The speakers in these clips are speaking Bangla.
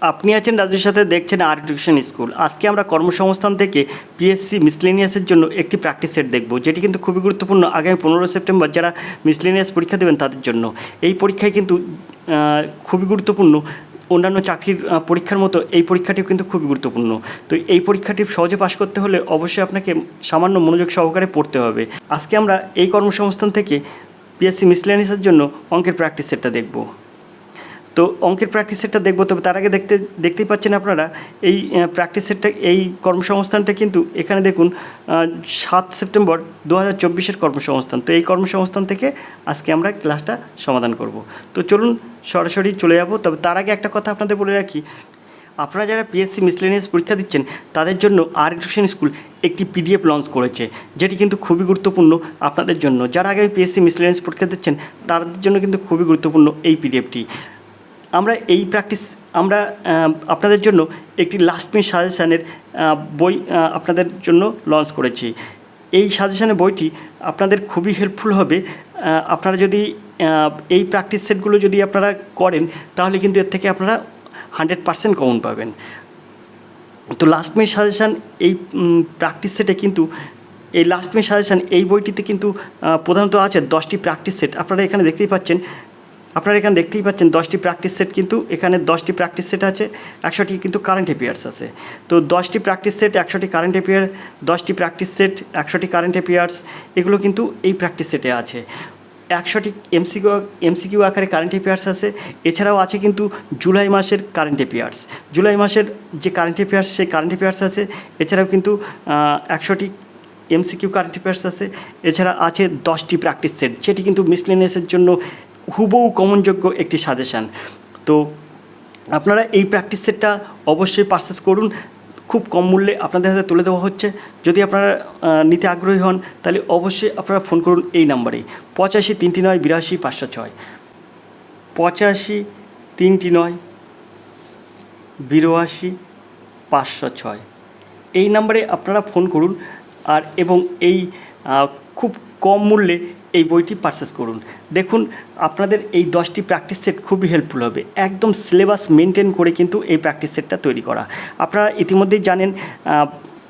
আপনি আছেন রাজুর সাথে, দেখছেন আর এডুকেশন স্কুল। আজকে আমরা কর্মসংস্থান থেকে পিএসসি মিসলেনিয়াসের জন্য একটি প্র্যাকটিস সেট দেখব, যেটি কিন্তু খুবই গুরুত্বপূর্ণ আগামী 15 সেপ্টেম্বর যারা মিসলেনিয়াস পরীক্ষা দেবেন তাদের জন্য। এই পরীক্ষায় কিন্তু খুবই গুরুত্বপূর্ণ, অন্যান্য চাকরির পরীক্ষার মতো এই পরীক্ষাটিও কিন্তু খুবই গুরুত্বপূর্ণ। তো এই পরীক্ষাটি সহজে পাশ করতে হলে অবশ্যই আপনাকে সামান্য মনোযোগ সহকারে পড়তে হবে। আজকে আমরা এই কর্মসংস্থান থেকে পিএসসি মিসলেনিয়াসের জন্য অঙ্কের প্র্যাকটিস সেটটা দেখব। তো অঙ্কের প্র্যাকটিস সেটটা দেখবো, তবে তার আগে দেখতেই পাচ্ছেন আপনারা এই প্র্যাকটিস সেটটা, এই কর্মসংস্থানটা কিন্তু এখানে দেখুন 7 সেপ্টেম্বর 2024 কর্মসংস্থান। তো এই কর্মসংস্থান থেকে আজকে আমরা ক্লাসটা সমাধান করব। তো চলুন সরাসরি চলে যাব। তবে তার আগে একটা কথা আপনাদের বলে রাখি, আপনারা যারা পিএসসি মিসলেনিয়াস পরীক্ষা দিচ্ছেন তাদের জন্য আর এডুকেশন স্কুল একটি পিডিএফ লঞ্চ করেছে, যেটি কিন্তু খুবই গুরুত্বপূর্ণ আপনাদের জন্য। যারা আগে পিএসসি মিসলেনিয়াস পরীক্ষা দিচ্ছেন তাদের জন্য কিন্তু খুবই গুরুত্বপূর্ণ এই পিডিএফটি। আমরা আপনাদের জন্য একটি লাস্ট মিনিট সাজেশানের বই আপনাদের জন্য লঞ্চ করেছি। এই সাজেশানের বইটি আপনাদের খুবই হেল্পফুল হবে। আপনারা যদি এই প্র্যাকটিস সেটগুলো যদি আপনারা করেন তাহলে কিন্তু এর থেকে আপনারা 100% কমন পাবেন। তো লাস্ট মিনিট সাজেশান এই প্র্যাকটিস সেটে কিন্তু এই বইটিতে কিন্তু প্রধানত আছে 10টি প্র্যাকটিস সেট। আপনারা এখানে দেখতেই পাচ্ছেন 10টি প্র্যাকটিস সেট, কিন্তু এখানে 10টি প্র্যাকটিস সেট আছে, 100টি কিন্তু কারেন্ট অ্যাফেয়ার্স আছে। তো 10টি প্র্যাকটিস সেট, 100টি কারেন্ট অ্যাফেয়ার, 10টি প্র্যাকটিস সেট, 100টি কারেন্ট অ্যাফেয়ার্স, এগুলো কিন্তু এই প্র্যাকটিস সেটে আছে। 100টি এমসিকিউ আকারে কারেন্ট অ্যাফেয়ার্স আছে। এছাড়াও আছে কিন্তু জুলাই মাসের কারেন্ট অ্যাফেয়ার্স, জুলাই মাসের যে কারেন্ট অ্যাফেয়ার্স সেই কারেন্ট অ্যাফেয়ার্স আছে। এছাড়াও কিন্তু 100টি এমসিকিউ কারেন্ট অ্যাফেয়ার্স আছে। এছাড়া আছে 10টি প্র্যাকটিস সেট, যেটি কিন্তু মিসলেনিয়াসের জন্য হুবহু কমনযোগ্য একটি সাজেশান। তো আপনারা এই প্র্যাকটিস সেটটা অবশ্যই পারচেস করুন, খুব কম মূল্যে আপনাদের হাতে তুলে দেওয়া হচ্ছে। যদি আপনারা নিতে আগ্রহী হন তাহলে অবশ্যই আপনারা ফোন করুন এই নাম্বারে 85 309 82 506, 85 309 82 506। এই নাম্বারে আপনারা ফোন করুন এবং এই খুব কম মূল্যে এই বইটি পারচেস করুন। দেখুন আপনাদের এই 10টি প্র্যাকটিস সেট খুবই হেল্পফুল হবে। একদম সিলেবাস মেনটেন করে কিন্তু এই প্র্যাকটিস সেটটা তৈরি করা। আপনারা ইতিমধ্যেই জানেন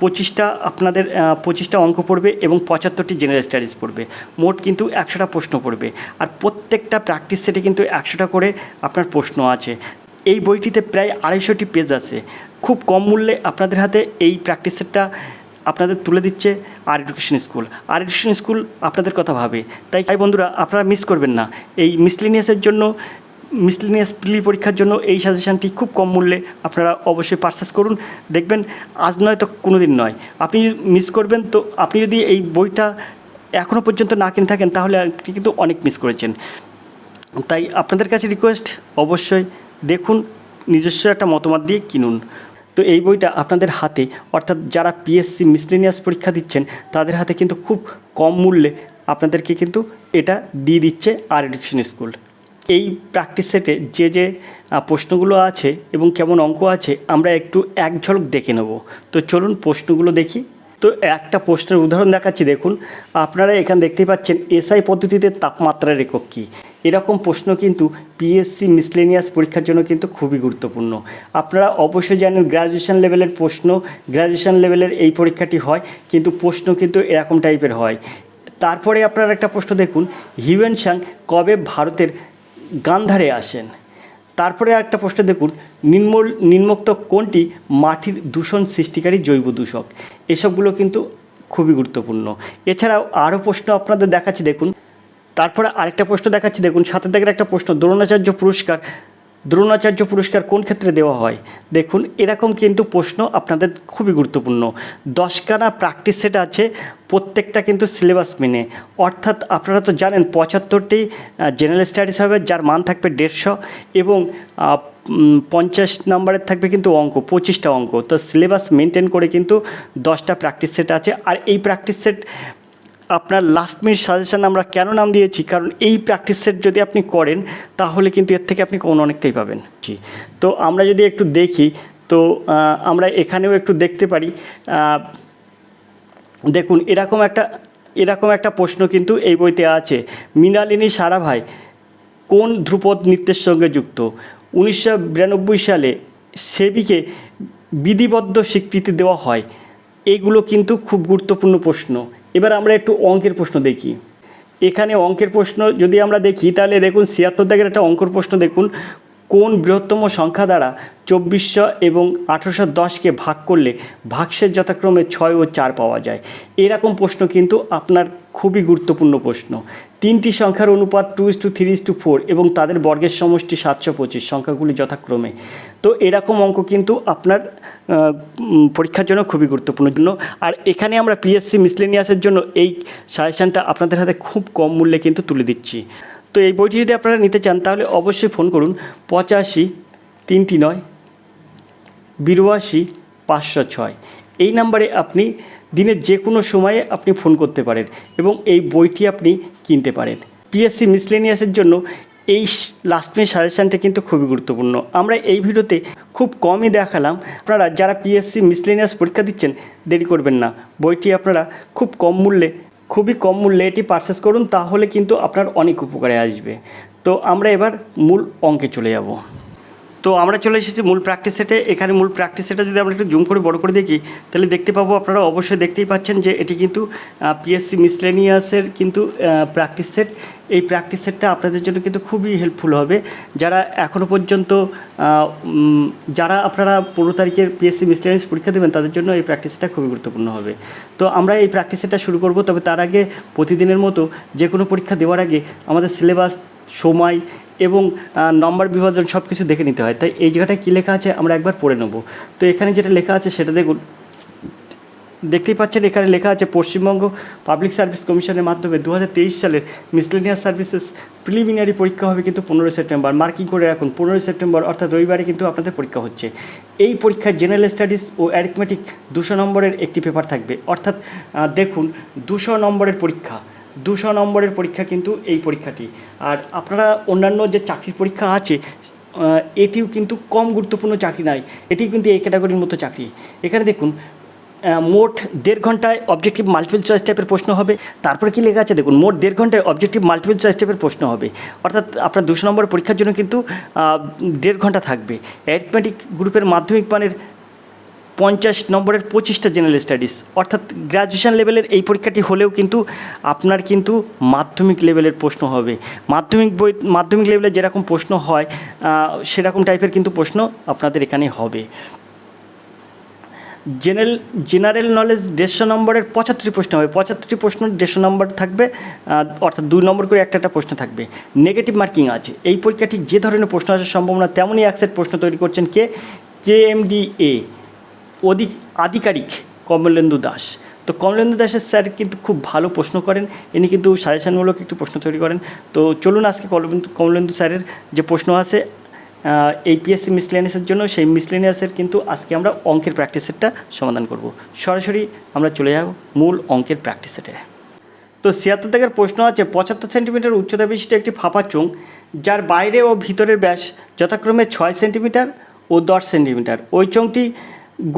25টা অঙ্ক পড়বে এবং 75টি জেনারেল স্টাডিজ পড়বে। মোট কিন্তু 100টা প্রশ্ন পড়বে, আর প্রত্যেকটা প্র্যাকটিস সেটে কিন্তু 100টা করে আপনার প্রশ্ন আছে। এই বইটিতে প্রায় 250টি পেজ আছে। খুব কম মূল্যে আপনাদের হাতে এই প্র্যাকটিস সেটটা আপনাদের তুলে দিচ্ছে আর এডুকেশন স্কুল। আর এডুকেশন স্কুল আপনাদের কথা ভাবে। তাই বন্ধুরা, আপনারা মিস করবেন না এই মিসলেনিয়াস প্রিলি পরীক্ষার জন্য এই সাজেশানটি খুব কম মূল্যে আপনারা অবশ্যই পারচেস করুন। দেখবেন আজ নয় তো কোনো দিন নয় আপনি মিস করবেন। তো আপনি যদি এই বইটা এখনও পর্যন্ত না কিনে থাকেন তাহলে আপনি কিন্তু অনেক মিস করেছেন। তাই আপনাদের কাছে রিকোয়েস্ট, অবশ্যই দেখুন, নিজস্ব একটা মতামত দিয়ে কিনুন। তো এই বইটা আপনাদের হাতে, অর্থাৎ যারা পিএসসি মিসলেনিয়াস পরীক্ষা দিচ্ছেন তাদের হাতে কিন্তু খুব কম মূল্যে আপনাদেরকে কিন্তু এটা দিয়ে দিচ্ছে আর এডুকেশন স্কুল। এই প্র্যাকটিস সেটে যে প্রশ্নগুলো আছে এবং কেমন অঙ্ক আছে আমরা একটু এক ঝলক দেখে নেব। তো চলুন প্রশ্নগুলো দেখি। তো একটা প্রশ্নের উদাহরণ দেখাচ্ছি, দেখুন আপনারা এখানে দেখতেই পাচ্ছেন, এসআই পদ্ধতিতে তাপমাত্রার একক কী। এরকম প্রশ্ন কিন্তু পিএসসি মিসলেনিয়াস পরীক্ষার জন্য কিন্তু খুবই গুরুত্বপূর্ণ। আপনারা অবশ্যই জানেন গ্র্যাজুয়েশন লেভেলের প্রশ্ন, গ্র্যাজুয়েশন লেভেলের এই পরীক্ষাটি হয়, কিন্তু প্রশ্ন কিন্তু এরকম টাইপের হয়। তারপরে আপনারা একটা প্রশ্ন দেখুন, হিউয়েন সাং কবে ভারতের গান্ধারে আসেন। তারপরে একটা প্রশ্ন দেখুন, নিম্নোক্ত কোনটি মাটির দূষণ সৃষ্টিকারী জৈব দূষক। এসবগুলো কিন্তু খুবই গুরুত্বপূর্ণ। এছাড়াও আরও প্রশ্ন আপনাদের দেখাচ্ছি, দেখুন। তারপরে আরেকটা প্রশ্ন দেখাচ্ছি, দেখুন 7 দাগের একটা প্রশ্ন, দ্রোণাচার্য পুরস্কার কোন ক্ষেত্রে দেওয়া হয়। দেখুন এরকম কিন্তু প্রশ্ন আপনাদের খুবই গুরুত্বপূর্ণ। 10খানা প্র্যাকটিস সেট আছে, প্রত্যেকটা কিন্তু সিলেবাস মেনে। অর্থাৎ আপনারা তো জানেন 75টি জেনারেল স্টাডিজ হবে, যার মান থাকবে 150, এবং 50 নম্বরের থাকবে কিন্তু অঙ্ক, 25টা অঙ্ক। তো সিলেবাস মেনটেন করে কিন্তু 10টা প্র্যাকটিস সেট আছে। আর এই প্র্যাকটিস সেট আপনার লাস্ট মিনিট সাজেশান আমরা কেন নাম দিয়েছি, কারণ এই প্র্যাকটিস সেট যদি আপনি করেন তাহলে কিন্তু এর থেকে আপনি অনেকটাই পাবেন। তো আমরা যদি একটু দেখি, তো আমরা এখানেও একটু দেখতে পারি। দেখুন এরকম একটা প্রশ্ন কিন্তু এই বইতে আছে, মৃণালিনী সারাভাই কোন ধ্রুপদ নৃত্যের সঙ্গে যুক্ত। 1992 সালে সেবিকে বিধিবদ্ধ স্বীকৃতি দেওয়া হয়? এগুলো কিন্তু খুব গুরুত্বপূর্ণ প্রশ্ন। এবার আমরা একটু অঙ্কের প্রশ্ন দেখি। এখানে অঙ্কের প্রশ্ন যদি আমরা দেখি তাহলে দেখুন ৭৬ দাগের একটা অঙ্কের প্রশ্ন দেখুন, কোন বৃহত্তম সংখ্যা দ্বারা ২৪০০ এবং ১৮১০কে ভাগ করলে ভাগশেষ যথাক্রমে ৬ ও ৪ পাওয়া যায়? এরকম প্রশ্ন কিন্তু আপনার খুবই গুরুত্বপূর্ণ প্রশ্ন। তিনটি সংখ্যার অনুপাত 2:3:4 এবং তাদের বর্গের সমষ্টি ৭২৫ সংখ্যাগুলি যথাক্রমে। তো এরকম অঙ্ক কিন্তু আপনার পরীক্ষার জন্য খুবই গুরুত্বপূর্ণ। আর এখানে আমরা পিএসসি মিসলেনিয়াসের জন্য এই সাজেশানটা আপনাদের হাতে খুব কম মূল্যে কিন্তু তুলে দিচ্ছি। তো এই বইটি যদি আপনারা নিতে চান তাহলে অবশ্যই ফোন করুন ৮৫-৩৯-৮২-৫০৬। এই নাম্বারে আপনি দিনের যে কোনো সময়ে আপনি ফোন করতে পারেন এবং এই বইটি আপনি কিনতে পারেন। পিএসসি মিসলেনিয়াসের জন্য এই লাস্ট মিনিট সাজেশানটা কিন্তু খুবই গুরুত্বপূর্ণ। আমরা এই ভিডিওতে খুব কমই দেখালাম। আপনারা যারা পিএসসি মিসলেনিয়াস পরীক্ষা দিচ্ছেন দেরি করবেন না, বইটি আপনারা খুবই কম মূল্যে এটি পারচেস করুন, তাহলে কিন্তু আপনার অনেক উপকারে আসবে। তো আমরা এবার মূল অঙ্কে চলে যাব। তো আমরা চলে এসেছি মূল প্র্যাকটিস সেটে। এখানে মূল প্র্যাকটিস সেটে যদি আমরা একটু জুম করে বড় করে দেখি তাহলে দেখতে পাবো, আপনারা অবশ্যই দেখতেই পাচ্ছেন যে এটি কিন্তু পিএসসি মিসলেনিয়াসের কিন্তু প্র্যাকটিস সেট। এই প্র্যাকটিস সেটটা আপনাদের জন্য কিন্তু খুবই হেল্পফুল হবে। যারা এখনও পর্যন্ত যারা আপনারা ১৫ তারিখের পিএসসি মিসলেনিয়াস পরীক্ষা দেবেন তাদের জন্য এই প্র্যাকটিস সেটটা খুবই গুরুত্বপূর্ণ হবে। তো আমরা এই প্র্যাকটিস সেটটা শুরু করব, তবে তার আগে প্রতিদিনের মতো যে কোনো পরীক্ষা দেওয়ার আগে আমাদের সিলেবাস, সময় এবং নম্বর বিভাজন সব কিছু দেখে নিতে হয়। তাই এই জায়গাটায় কী লেখা আছে আমরা একবার পড়ে নেব। তো এখানে যেটা লেখা আছে সেটা দেখতেই পাচ্ছেন। এখানে লেখা আছে পশ্চিমবঙ্গ পাবলিক সার্ভিস কমিশনের মাধ্যমে ২০২৩ সালের মিসলেনিয়াস সার্ভিসেস প্রিলিমিনারি পরীক্ষা হবে কিন্তু ১৫ সেপ্টেম্বর। মার্কিং করে রাখুন ১৫ সেপ্টেম্বর, অর্থাৎ রবিবারে কিন্তু আপনাদের পরীক্ষা হচ্ছে। এই পরীক্ষায় জেনারেল স্টাডিজ ও অ্যারিথমেটিক ২০০ নম্বরের একটি পেপার থাকবে। অর্থাৎ দেখুন ২০০ নম্বরের পরীক্ষা, ২০০ নম্বরের পরীক্ষা কিন্তু এই পরীক্ষাটি। আর আপনারা অন্যান্য যে চাকরির পরীক্ষা আছে এটিও কিন্তু কম গুরুত্বপূর্ণ চাকরি নয়, এটি কিন্তু এই ক্যাটাগরির মতো চাকরি। এখানে দেখুন মোট ১.৫ ঘন্টায় অবজেক্টিভ মাল্টিপল চয়েস টাইপের প্রশ্ন হবে। তারপরে কি লেখা আছে দেখুন, মোট ১.৫ ঘন্টায় অবজেক্টিভ মাল্টিপল চয়েস টাইপের প্রশ্ন হবে। অর্থাৎ আপনার ২০০ নম্বরের পরীক্ষার জন্য কিন্তু ১.৫ ঘন্টা থাকবে। অ্যারিথমেটিক গ্রুপের মাধ্যমিক মানের ৫০ নম্বরের ২৫টা জেনারেল স্টাডিজ। অর্থাৎ গ্র্যাজুয়েশন লেভেলের এই পরীক্ষাটি হলেও কিন্তু আপনার কিন্তু মাধ্যমিক লেভেলের প্রশ্ন হবে। মাধ্যমিক লেভেলে যেরকম প্রশ্ন হয় সেরকম টাইপের কিন্তু প্রশ্ন আপনাদের এখানে হবে। জেনারেল নলেজ ১৫০ নম্বরের ৭৫টি প্রশ্ন হবে। ৭৫টি প্রশ্ন ১৫০ নম্বর থাকবে, অর্থাৎ ২ নম্বর করে একটা প্রশ্ন থাকবে। নেগেটিভ মার্কিং আছে। এই পরীক্ষাটি যে ধরনের প্রশ্ন আসার সম্ভাবনা তেমনই এক সেট প্রশ্ন তৈরি করছেন KMDA আধিকারিক কমলেন্দু দাস। তো কমলেন্দু দাসের স্যার কিন্তু খুব ভালো প্রশ্ন করেন, ইনি কিন্তু সাজেশনমূলক একটু প্রশ্ন তৈরি করেন। তো চলুন আজকে কমলেন্দু স্যারের যে প্রশ্ন আছে এই পিএসসি মিসলেনিয়াসের জন্য, সেই মিসলেনিয়াসের কিন্তু আজকে আমরা অঙ্কের প্র্যাকটিস সেটটা সমাধান করব। সরাসরি আমরা চলে যাব মূল অঙ্কের প্র্যাকটিস সেটে। তো ৭৬ দাগের প্রশ্ন আছে ৭৫ সেন্টিমিটার উচ্চতা বিশিষ্ট একটি ফাঁপা চোঙ, যার বাইরে ও ভিতরের ব্যাস যথাক্রমে ৬ সেন্টিমিটার ও ১০ সেন্টিমিটার। ওই চোঙটি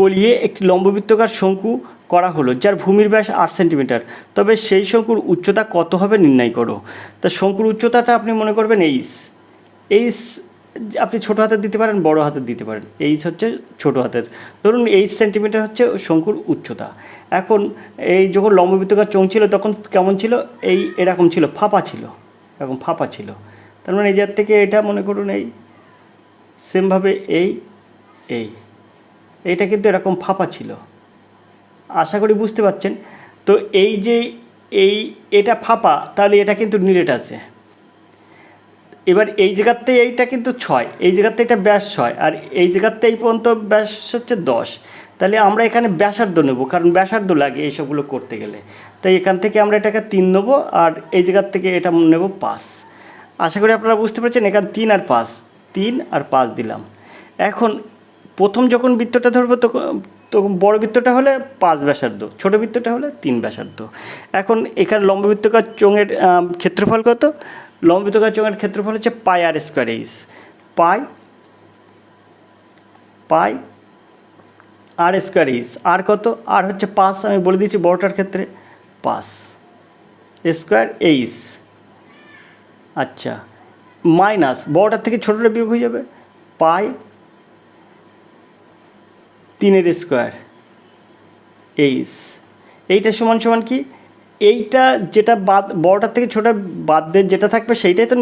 গলিয়ে একটি লম্ববৃত্তাকার শঙ্কু করা হলো, যার ভূমির ব্যাস ৮ সেন্টিমিটার। তবে সেই শঙ্কুর উচ্চতা কত হবে নির্ণয় করো। তা শঙ্কুর উচ্চতাটা আপনি মনে করবেন এইচ আপনি ছোটো হাতের দিতে পারেন, বড় হাতের দিতে পারেন। এইচ হচ্ছে ছোটো হাতের, ধরুন 8 সেন্টিমিটার হচ্ছে শঙ্কুর উচ্চতা। এখন এই যখন লম্ববৃত্তাকার চোঙ ছিল তখন কেমন ছিল, এরকম ছিল, ফাঁপা ছিল, এরকম ফাঁপা ছিল। তার মানে এই জায়গা থেকে এটা মনে করুন এই সেমভাবে এইটা কিন্তু এরকম ফাঁপা ছিল। আশা করি বুঝতে পারছেন। তো এই যে এটা ফাঁপা, তাহলে এটা কিন্তু নিরেট আছে। এবার এই জায়গাতে এইটা কিন্তু ৬, এই জায়গাতে এটা ব্যাস ৬, আর এই জায়গাতে এই পর্যন্ত ব্যাস হচ্ছে ১০। তাহলে আমরা এখানে ব্যাসার্ধ নেব, কারণ ব্যাসার্ধ লাগে এইসবগুলো করতে গেলে। তাই এখান থেকে আমরা এটাকে ৩ নেবো, আর এই জায়গার থেকে এটা নেব ৫। আশা করি আপনারা বুঝতে পারছেন। এখানে ৩ আর ৫ দিলাম। এখন প্রথম যখন বৃত্তটা ধরবো তখন বড় বৃত্তটা হলে ৫ ব্যাসার্ধ, ছোটো বৃত্তটা হলে ৩ ব্যাসার্ধ। এখন এখানে লম্ববৃত্তাকার চোঙের ক্ষেত্রফল কত? লম্ববৃত্তাকার চোঙের ক্ষেত্রফল হচ্ছে πr²h, πr²h। আর কত? আর হচ্ছে ৫, আমি বলে দিয়েছি বড়টার ক্ষেত্রে 5² আচ্ছা, মাইনাস বড়টার থেকে ছোটোটা বিয়োগ হয়ে যাবে, πr²h 3 স্কোয়ার এইচ, এইটা সমান সমান কি, এইটা যেটা বাদ বড়টার থেকে ছোটো বাদ দিয়ে যেটা থাকবে সেইটাই তো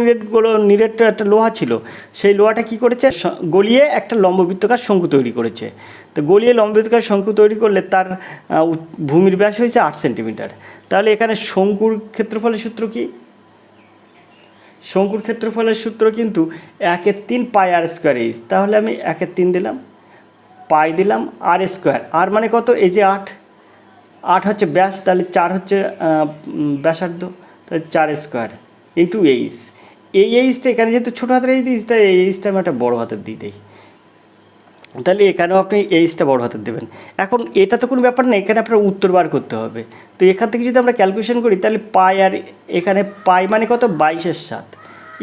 নিরেট একটা লোহা ছিল, সেই লোহাটা কি করেছে গলিয়ে একটা লম্ববৃত্তকার শঙ্কু তৈরি করেছে। তো গলিয়ে লম্ববৃত্তকার শঙ্কু তৈরি করলে তার ভূমির ব্যাস হয়েছে 8 সেন্টিমিটার। তাহলে এখানে শঙ্কুর ক্ষেত্রফলের সূত্র কি, শঙ্কুর ক্ষেত্রফলের সূত্র কিন্তু 1/3 পাই আর স্কোয়ার এইচ। তাহলে আমি 1/3 দিলাম, পাই দিলাম, আর স্কোয়ার, আর মানে কত, এই যে 8 হচ্ছে ব্যাস, তাহলে 4 হচ্ছে ব্যাসার্ধ, তাহলে 4 স্কোয়ার ইন্টু এইচ। এই এইচটা এখানে যেহেতু ছোটো হাতের এই দিয়েছি, তাই এই এইচটা আমি একটা বড়ো হাতের দিয়ে দিই। তাহলে এখানেও আপনি এইচটা বড় হাতের দেবেন। এখন এটা তো কোনো ব্যাপার না, এখানে আপনার উত্তর বার করতে হবে। তো এখান থেকে যদি আমরা ক্যালকুলেশন করি তাহলে পাই, আর এখানে পাই মানে কত 22/7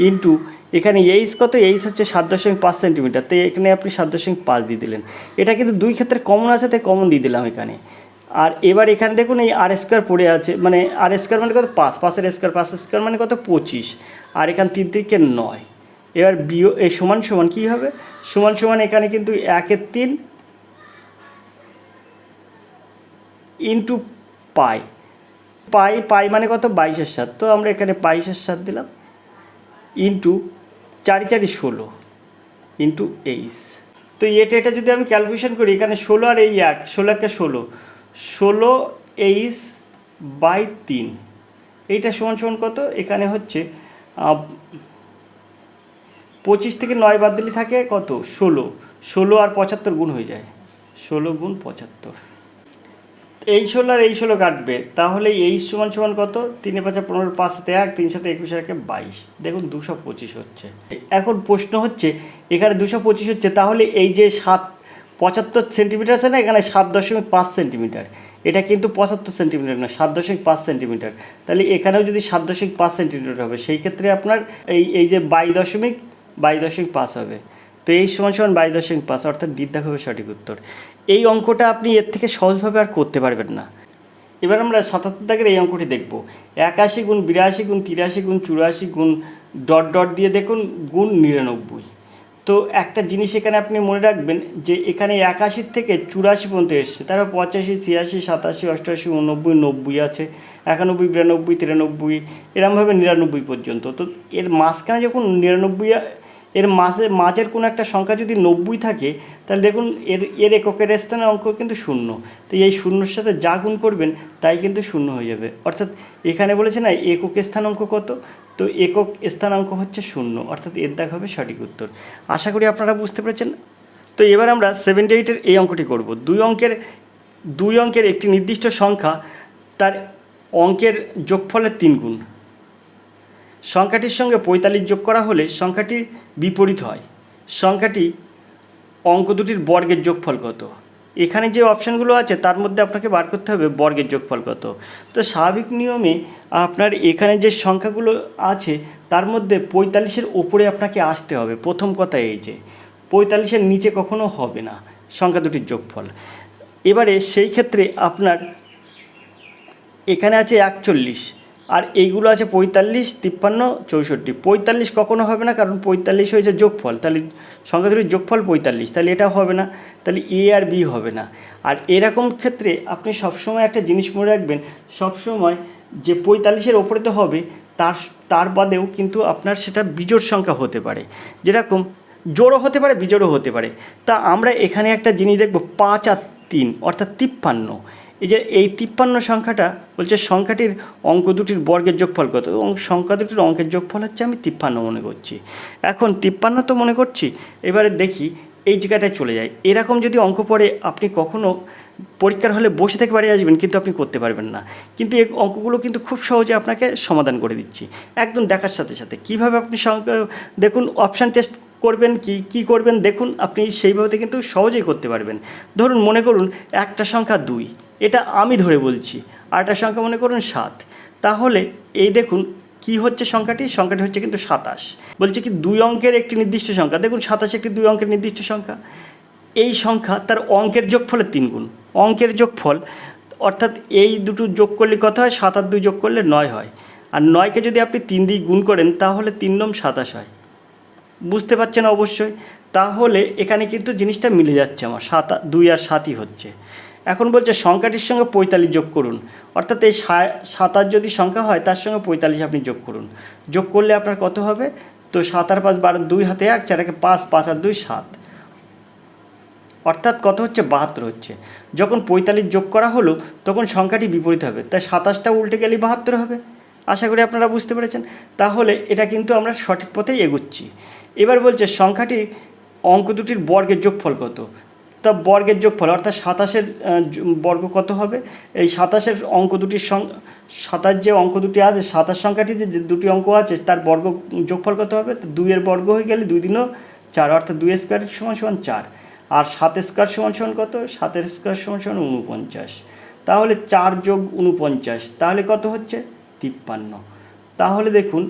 ইন্টু এখানে এইচ কত, এইচ হচ্ছে 7.5 সেন্টিমিটার, তো এখানে আপনি 7.5 দিয়ে দিলেন। এটা কিন্তু দুই ক্ষেত্রে কমন আছে, তাই কমন দিয়ে দিলাম এখানে। আর এবার এখানে দেখুন এই আর স্কোয়ার পড়ে আছে, মানে আর স্কোয়ার মানে কত 5, 5 স্কোয়ার মানে কত 25, আর এখানে 3 থেকে 9। এবার এই সমান সমান কী হবে, সমান সমান এখানে কিন্তু 1/3 ইন্টু পাই, পাই মানে কত 22/7, তো আমরা এখানে 22/7 দিলাম ইন্টু 4 4 16 ইন্টু এইচ। তো এটা যদি আমি ক্যালকুলেশন করি, এখানে 16 আর এই 1, 16 কে 16 এইচ বাই 3, এইটা সমান সমান কত, এখানে হচ্ছে 25 থেকে 9 বাদ দিলে থাকে কত 16 আর 75 গুণ হয়ে যায়, 16 গুণ 75। এই 16 আর এই 16 কাটবে, তাহলে এই সমান সমান কত, 3 5 15, 5 7 1, 3 7 21 1 22, দেখুন 225 হচ্ছে। এখন প্রশ্ন হচ্ছে এখানে 225 হচ্ছে, তাহলে এই যে 75 সেন্টিমিটার আছে না, এখানে 7.5 সেন্টিমিটার, এটা কিন্তু 75 সেন্টিমিটার না, 7.5 সেন্টিমিটার। তাহলে এখানেও যদি 7.5 সেন্টিমিটার হবে, সেই ক্ষেত্রে আপনার এই যে 22.5 হবে। তো এই সমান সমান 22.5, অর্থাৎ দ্বিধাক হবে সঠিক উত্তর। এই অঙ্কটা আপনি এর থেকে সহজভাবে আর করতে পারবেন না। এবার আমরা 77 দাগের এই অঙ্কটি দেখব। 81 গুণ 82 গুণ 83 গুণ 84 গুণ ডট ডট দিয়ে দেখুন গুণ 99। তো একটা জিনিস এখানে আপনি মনে রাখবেন যে এখানে 81 থেকে 84 পর্যন্ত এসছে, তারপর 85, 86, 87, 88, 89, 90 আছে, 91, 92, 93, এরমভাবে 99 পর্যন্ত। তো এর মাঝখানে যখন 99 এর মাঝের কোনো একটা সংখ্যা যদি 90 থাকে, তাহলে দেখুন এর এককের স্থানের অঙ্ক কিন্তু 0। তো এই শূন্যর সাথে যা গুণ করবেন তাই কিন্তু 0 হয়ে যাবে। অর্থাৎ এখানে বলেছে না একক স্থানাঙ্ক কত, তো একক স্থানাঙ্ক হচ্ছে 0, অর্থাৎ এর দাগ হবে সঠিক উত্তর। আশা করি আপনারা বুঝতে পেরেছেন। তো এবার আমরা 78-এর এই অঙ্কটি করব। দুই অঙ্কের একটি নির্দিষ্ট সংখ্যা তার অঙ্কের যোগফলের 3 গুণ। সংখ্যাটির সঙ্গে 45 যোগ করা হলে সংখ্যাটি বিপরীত হয়। সংখ্যাটি অঙ্ক দুটির বর্গের যোগফল কত? এখানে যে অপশানগুলো আছে তার মধ্যে আপনাকে বার করতে হবে বর্গের যোগফল কত। তো স্বাভাবিক নিয়মে আপনার এখানে যে সংখ্যাগুলো আছে তার মধ্যে 45-এর ওপরে আপনাকে আসতে হবে। প্রথম কথা এই যে 45-এর নিচে কখনো হবে না সংখ্যা দুটির যোগফল। এবারে সেই ক্ষেত্রে আপনার এখানে আছে 41, আর এইগুলো আছে 45, 53, 64। 45 কখনো হবে না, কারণ 45 হয়েছে যোগফল, তাহলে সংখ্যা দুটির যোগফল 45, তাহলে এটা হবে না, তাহলে এ আর বি হবে না। আর এরকম ক্ষেত্রে আপনি সবসময় একটা জিনিস মনে রাখবেন, সবসময় যে 45-এর ওপরে তো হবে, তার বাদেও কিন্তু আপনার সেটা বিজোড় সংখ্যা হতে পারে, যেরকম জোড়ও হতে পারে বিজোড়ও হতে পারে। তা আমরা এখানে একটা জিনিস দেখব 5 আর 3 অর্থাৎ 53। এই যে এই 53 সংখ্যাটা বলছে সংখ্যাটির অঙ্ক দুটির বর্গের যোগফল কত, এবং সংখ্যা দুটির অঙ্কের যোগফল হচ্ছে আমি 53 মনে করছি। এখন 53 তো মনে করছি, এবারে দেখি এই জায়গাটায় চলে যায়। এরকম যদি অঙ্ক পড়ে আপনি কখনও পরীক্ষার হলে বসে থেকে বাড়ি আসবেন, কিন্তু আপনি করতে পারবেন না। কিন্তু এই অঙ্কগুলো কিন্তু খুব সহজে আপনাকে সমাধান করে দিচ্ছি একদম দেখার সাথে সাথে। কীভাবে আপনি দেখুন অপশান টেস্ট করবেন, কি করবেন দেখুন, আপনি সেইভাবে কিন্তু সহজেই করতে পারবেন। ধরুন মনে করুন একটা সংখ্যা 2, এটা আমি ধরে বলছি, আর একটা সংখ্যা মনে করুন 7। তাহলে এই দেখুন কি হচ্ছে সংখ্যাটি হচ্ছে কিন্তু 27। বলছে কি 2 অঙ্কের একটি নির্দিষ্ট সংখ্যা, দেখুন 27 একটি 2 অঙ্কের নির্দিষ্ট সংখ্যা। এই সংখ্যা তার অঙ্কের যোগফলের 3 গুণ। অঙ্কের যোগফল অর্থাৎ এই দুটো যোগ করলে কত হয়, 7 আর 2 যোগ করলে 9 হয়। আর 9কে যদি আপনি 3 দিয়ে গুণ করেন তাহলে 3 9 27 হয়। বুঝতে পারছেন অবশ্যই। তাহলে এখানে কিন্তু জিনিসটা মিলে যাচ্ছে, আমার 2 আর 7ই হচ্ছে। এখন বলছে সংখ্যাটির সঙ্গে 45 যোগ করুন, অর্থাৎ এই 7 যদি সংখ্যা হয় তার সঙ্গে 45 আপনি যোগ করুন। যোগ করলে আপনার কত হবে? তো 7 আর 5 12, 2 হাতে 1, 4 একে 5, 5 আর 2 7, অর্থাৎ কত হচ্ছে? 72 হচ্ছে। যখন 45 যোগ করা হলো তখন সংখ্যাটি বিপরীত হবে, তাই 27টা উল্টে গেলেই 72 হবে। আশা করি আপনারা বুঝতে পেরেছেন। তাহলে এটা কিন্তু আমরা সঠিক পথেই এগুচ্ছি। এবার বলছে সংখ্যাটির অঙ্ক দুটির বর্গের যোগফল কত? তা বর্গের যোগফল অর্থাৎ 27-এর বর্গ কত হবে? এই 27-এর অঙ্ক দুটির 27 যে অঙ্ক দুটি আছে, 27 সংখ্যাটি যে দুটি অঙ্ক আছে তার বর্গ যোগফল কত হবে? তো 2 এর বর্গ হয়ে গেলে 2 দিনও 4, অর্থাৎ 2 স্কোয়ার সমান 4। আর 7 স্কোয়ার সমান কত? 7 স্কোয়ার সমান 49। তাহলে 4 যোগ 49, তাহলে কত হচ্ছে? 53। তাহলে দেখুন,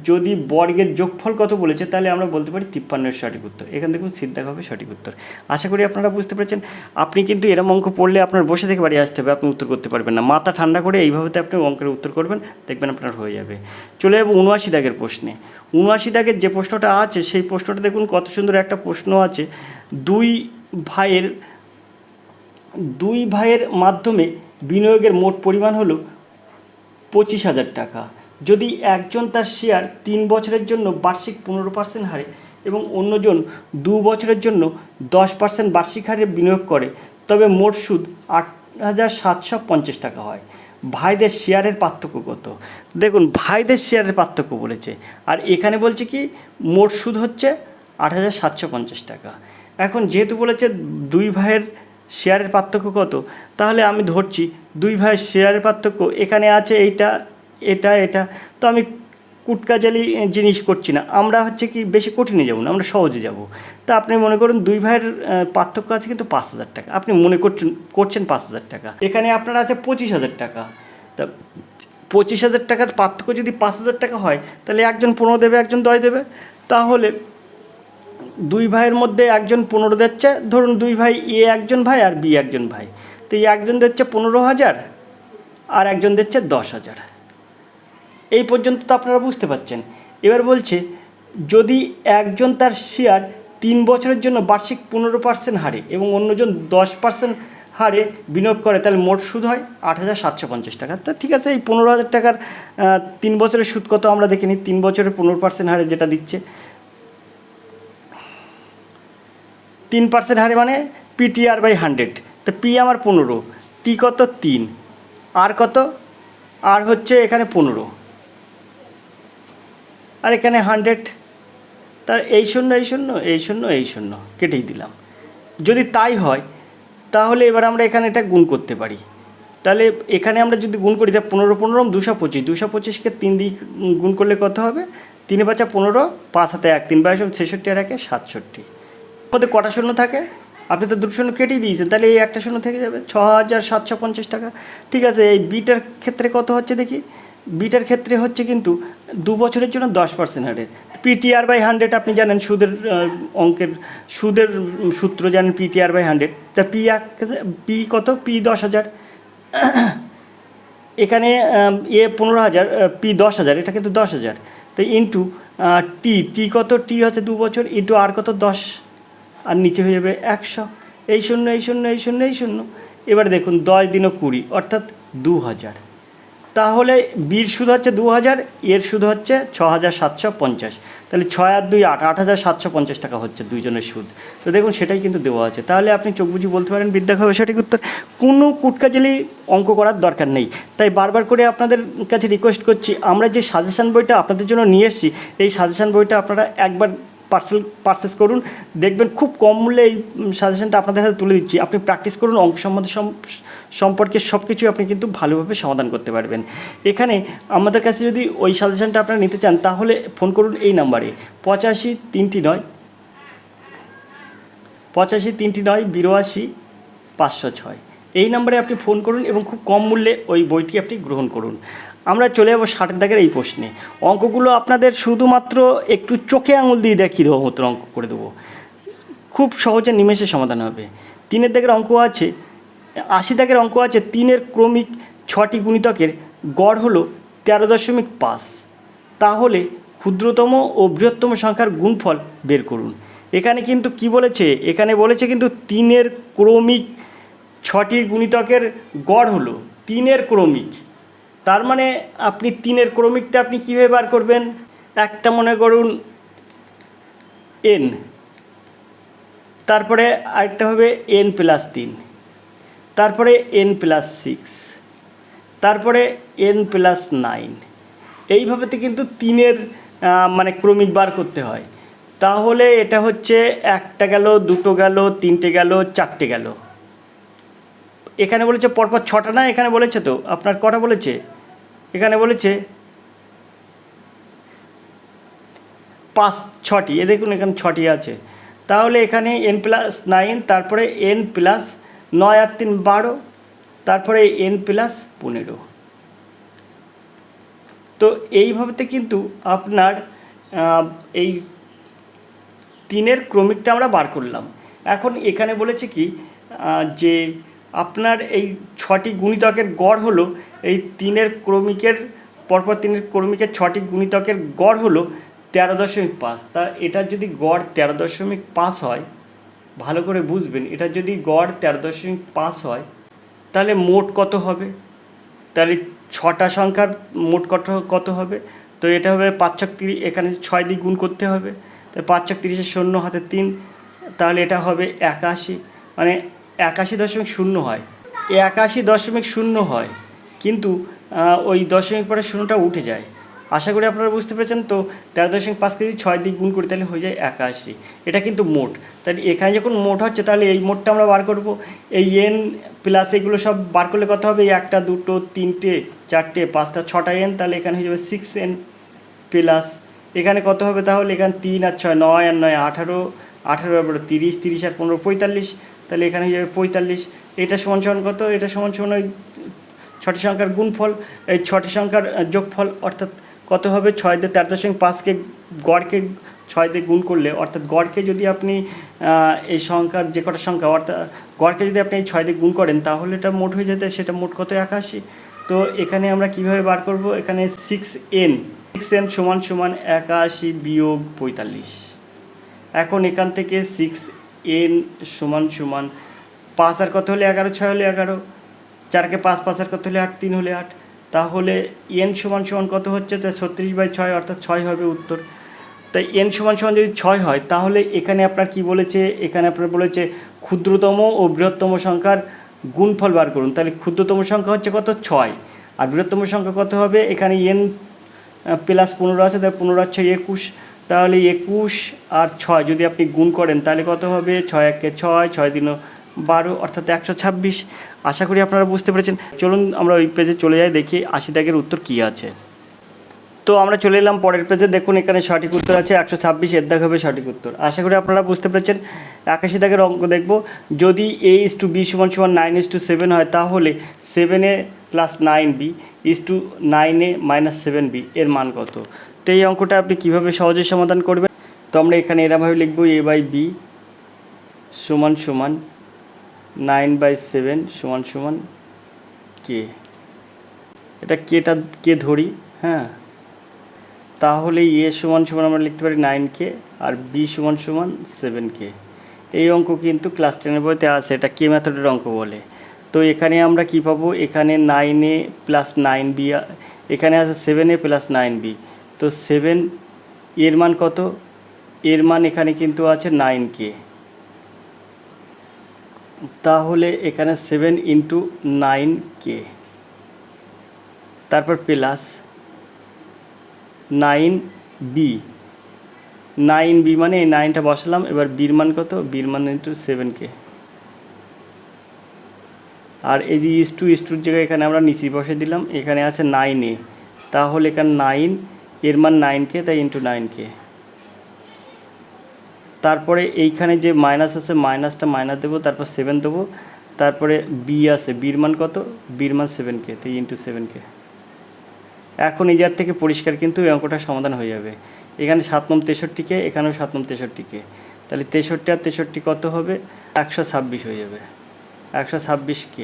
যদি বর্গের যোগফল কত বলেছে তাহলে আমরা বলতে পারি 53-এর সঠিক উত্তর। এখানে দেখুন সিদ্ধা হবে সঠিক উত্তর। আশা করি আপনারা বুঝতে পেরেছেন। আপনি কিন্তু এরম অঙ্ক পড়লে আপনার বসে থেকে বাড়ি আসতে হবে, আপনি উত্তর করতে পারবেন না। মাথা ঠান্ডা করে এইভাবে আপনি অঙ্কের উত্তর করবেন, দেখবেন আপনার হয়ে যাবে। চলে যাবো 79 দাগের প্রশ্নে। 79 দাগের যে প্রশ্নটা আছে সেই প্রশ্নটা দেখুন কত সুন্দর একটা প্রশ্ন আছে। দুই ভাইয়ের মাধ্যমে বিনিয়োগের মোট পরিমাণ হলো 25,000 টাকা। যদি একজন তার শেয়ার 3 বছরের জন্য বার্ষিক 15% হারে এবং অন্যজন 2 বছরের জন্য 10% বার্ষিক হারে বিনিয়োগ করে, তবে মোট সুদ 8,750 টাকা হয়। ভাইদের শেয়ারের পার্থক্য কত? দেখুন, ভাইদের শেয়ারের পার্থক্য বলেছে, আর এখানে বলছে কি মোট সুদ হচ্ছে 8,750 টাকা। এখন যেহেতু বলেছে 2 ভাইয়ের শেয়ারের পার্থক্য কত, তাহলে আমি ধরছি 2 ভাইয়ের শেয়ারের পার্থক্য এখানে আছে এটা। তো আমি কুটকাজালি জিনিস করছি না, আমরা হচ্ছে কি বেশি কঠিনে যাব না, আমরা সহজে যাব। তা আপনি মনে করুন 2 ভাইয়ের পার্থক্য আছে কিন্তু 5,000 টাকা, আপনি মনে করছেন 5,000 টাকা, এখানে আপনার আছে 25,000 টাকা। তা 25,000 টাকার পার্থক্য যদি 5,000 টাকা হয় তাহলে একজন 15 দেবে, একজন 10 দেবে। তাহলে 2 ভাইয়ের মধ্যে একজন 15 দিচ্ছে, ধরুন 2 ভাই, এ একজন ভাই আর বি একজন ভাই। তো এই একজন দিচ্ছে 15,000 আর একজন দিচ্ছে 10,000। এই পর্যন্ত তো আপনারা বুঝতে পারছেন। এবার বলছে যদি একজন তার শেয়ার 3 বছরের জন্য বার্ষিক 15% হারে এবং অন্যজন 10% হারে বিনিয়োগ করে, তাহলে মোট সুদ হয় 8,750 টাকা। তা ঠিক আছে, এই 15,000 টাকার 3 বছরের সুদ কত আমরা দেখে নিই। 3 বছরের 15% হারে যেটা দিচ্ছে, 3% হারে মানে PTR/100। তো পি আমার 15, টি কত 3, আর কত, আর হচ্ছে এখানে 15, আর এখানে 100। তার এই শূন্য কেটেই দিলাম। যদি তাই হয় তাহলে এবার আমরা এখানে এটা গুণ করতে পারি। তাহলে এখানে আমরা যদি গুণ করি, তা 15 225, 225কে 3 দিয়ে গুণ করলে কত হবে? 3 5 15, 5 হাতে 1, 3 22 66 আর 1 67। মধ্যে কটা শূন্য থাকে? আপনি তো 2 শূন্য কেটেই দিয়েছেন, তাহলে এই একটা শূন্য থেকে যাবে, 6,750 টাকা। ঠিক আছে, এই বিটার ক্ষেত্রে কত হচ্ছে দেখি। বিটার ক্ষেত্রে হচ্ছে কিন্তু 2 বছরের জন্য 10% হারে। PTR/100 আপনি জানেন, অঙ্কের সুদের সূত্র জানেন, PTR/100। তা পি কত? পি 10,000। এখানে 15,000, পি 10,000, এটা কিন্তু 10,000। তো ইন্টু টি কত? টি হচ্ছে 2 বছর, ইন্টু আর কত? 10, আর নিচে হয়ে যাবে 100। এই শূন্য। এবার দেখুন 10 দিনও 20, অর্থাৎ 2,000। তাহলে বির সুদ হচ্ছে 2,000, এর সুদ হচ্ছে 6,750। তাহলে 6 আর 2 8, 8,750 টাকা হচ্ছে দুইজনের সুদ। তো দেখুন সেটাই কিন্তু দেওয়া আছে। তাহলে আপনি চোখ বুঝি বলতে পারেন বিদ্যা হবে সঠিক উত্তর। কোনো কুটকাজালি অঙ্ক করার দরকার নেই। তাই বারবার করে আপনাদের কাছে রিকোয়েস্ট করছি, আমরা যে সাজেশান বইটা আপনাদের জন্য নিয়ে এসেছি, এই সাজেশান বইটা আপনারা একবার পারচেস করুন, দেখবেন খুব কম মূল্যে এই সাজেশনটা আপনাদের হাতে তুলে দিচ্ছি। আপনি প্র্যাকটিস করুন, অঙ্ক সম্পর্কে সব কিছুই আপনি কিন্তু ভালোভাবে সমাধান করতে পারবেন। এখানে আমাদের কাছে যদি ওই সাজেশনটা আপনারা নিতে চান তাহলে ফোন করুন এই নাম্বারে 85 309 82 506। এই নাম্বারে আপনি ফোন করুন এবং খুব কম মূল্যে ওই বইটি আপনি গ্রহণ করুন। আমরা চলে যাবো 60 দাগের এই প্রশ্নে। অঙ্কগুলো আপনাদের শুধুমাত্র একটু চোখে আঙুল দিয়ে দেখিয়ে দেবো মতো অঙ্ক করে দেবো, খুব সহজে নিমেষে সমাধান হবে। 3 দাগের অঙ্ক আছে, 80 দাগের অঙ্ক আছে। 3-এর ক্রমিক 6টি গুণিতকের গড় হলো 13.5। তাহলে ক্ষুদ্রতম ও বৃহত্তম সংখ্যার গুণফল বের করুন। এখানে কিন্তু কি বলেছে, এখানে বলেছে কিন্তু 3-এর ক্রমিক 6টির গুণিতকের গড় হলো 3-এর ক্রমিক। তার মানে আপনি 3-এর ক্রমিকটা আপনি কীভাবে বার করবেন? একটা মনে করুন n, তারপরে আরেকটা হবে n+3, তারপরে n+6, তারপরে n+9। এইভাবেতে কিন্তু 3-এর মানে ক্রমিক বার করতে হয়। তাহলে এটা হচ্ছে একটা গেল, দুটো গেল, তিনটে গেল, চারটে গেল। এখানে বলেছে পরপর 6টা না, এখানে বলেছে তো আপনার কটা বলেছে? এখানে বলেছে 6টি। এ দেখুন এখানে 6টি আছে। তাহলে এখানে n+9, তারপরে n+9 আর 3 12, তারপরে n+15। তো এইভাবেতে কিন্তু আপনার এই 3-এর ক্রমিকটা আমরা বার করলাম। এখন এখানে বলেছে কি যে আপনার এই 6টি গুণিতকের গড় হলো এই 3-এর ক্রমিকের পরপর 3-এর ক্রমিকের 6টি গুণিতকের গড় হলো 13.5। তা এটার যদি গড় 13.5 হয়, ভালো করে বুঝবেন, এটা যদি গড় 13.5 হয় তাহলে মোট কত হবে? তাহলে 6টা সংখ্যার মোট কত হবে? তো এটা হবে 5×6 30, এখানে 6 দিয়ে গুণ করতে হবে। তাই 5×6 30, শূন্য হাতে 3, তাহলে এটা হবে 81। মানে 81.0 হয়, 81.0 হয়, কিন্তু ওই দশমিক পরে শূন্যটা উঠে যায়। আশা করি আপনারা বুঝতে পেরেছেন। তো 13.5কে যদি 6 দিয়ে গুণ করি তাহলে হয়ে যায় 81। এটা কিন্তু মোট। তাহলে এখানে যখন মোট হচ্ছে তাহলে এই মোটটা আমরা বার করব। এই n প্লাস এগুলো সব বার করলে কত হবে? একটা, দুটো, তিনটে, চারটে, পাঁচটা, 6টা n, তাহলে এখানে হয়ে যাবে 6n প্লাস এখানে কত হবে? তাহলে এখানে 3 আর 6 9 আর 9 18, 18 আর 30, 30 আর 15 45, তাহলে এখানে হয়ে যাবে 45। এটা সমান সমান কত? এটা সমান সমান ওই 6টি সংখ্যার গুণফল, এই 6টি সংখ্যার যোগফল, অর্থাৎ কত হবে? 6 দিয়ে 13.5কে গড়কে 6 দিয়ে গুণ করলে, অর্থাৎ গড়কে যদি আপনি এই সংখ্যার যে কটা সংখ্যা, অর্থাৎ গড়কে যদি আপনি এই 6 দিয়ে গুণ করেন তাহলে এটা মোট হয়ে যেতে, সেটা মোট কত? 81। তো এখানে আমরা কিভাবে বার করব? এখানে 6n সমান সমান 81 বিয়োগ 45। এখন এখান থেকে 6n সমান সমান 5 আর কত হলে 11, 6 হলে 11, 4কে 5, 5 আর কত হলে 8, 3 হলে 8। তাহলে n সমান সমান কত হচ্ছে? তাই 36/6, অর্থাৎ 6 হবে উত্তর। তাই n সমান সমান যদি 6 হয় তাহলে এখানে আপনার কি বলেছে? এখানে আপনার বলেছে ক্ষুদ্রতম ও বৃহত্তম সংখ্যার গুণফল বার করুন। তাহলে ক্ষুদ্রতম সংখ্যা হচ্ছে কত? 6। আর বৃহত্তম সংখ্যা কত হবে? এখানে n+15 আছে, তাহলে 15 আর 6 21। তাহলে 21 আর 6 যদি আপনি গুণ করেন তাহলে কত হবে? 6 1 6, 6 3 12, অর্থাৎ 126। আশা করি আপনারা বুঝতে পেরেছেন। চলুন আমরা ওই পেজে চলে যাই, দেখি 80 দাগের উত্তর কী আছে। তো আমরা চলে এলাম পরের পেজে। দেখুন এখানে সঠিক উত্তর আছে 126, এর দাগ হবে সঠিক উত্তর। আশা করি আপনারা বুঝতে পেরেছেন। 81 দাগের অঙ্ক দেখব। যদি a:b = 9:7 হয় তাহলে 7a + 9b = 9a - 7b এর মান কত? তো এই অঙ্কটা আপনি কীভাবে সহজে সমাধান করবেন? তো আমরা এখানে এরমভাবে লিখব, a/b = 9/7 = k। এটা কেটা কে ধরি, হ্যাঁ, তাহলে a সমান সমান আমরা লিখতে পারি 9k আর b সমান সমান 7k। এই অঙ্ক কিন্তু ক্লাস 10-এর বইতে আছে, এটা কে মেথডের অঙ্ক বলে। তো এখানে আমরা কি পাবো? এখানে 9a + 9b, এখানে আছে 7a + 9b। তো 7 এর মান কত? এর মান এখানে কিন্তু আছে 9k। তাহলে এখানে 7 × 9k, তারপর প্লাস 9b, 9b মানে এই 9টা বসালাম। এবার বির মান কত? বির মান × 7k। আর এই যে ইস্টুর জায়গায় এখানে আমরা নিচে বসে দিলাম, এখানে আছে 9a, তাহলে এখানে 9 এর মান 9k, তাই × 9k। তারপরে এইখানে যে মাইনাস আছে, মাইনাসটা মাইনাস দেবো, তারপর 7 দেবো, তারপরে বি আছে, বির মান কত? বির মান 7k, তাই × 7k। এখন এই জায়গা থেকে পরিষ্কার কিন্তু এই অঙ্কটা সমাধান হয়ে যাবে। এখানে 7 × 63k, এখানেও 7 × 63k, তাহলে 63 আর 63 কত হবে? 126 হয়ে যাবে, 126k।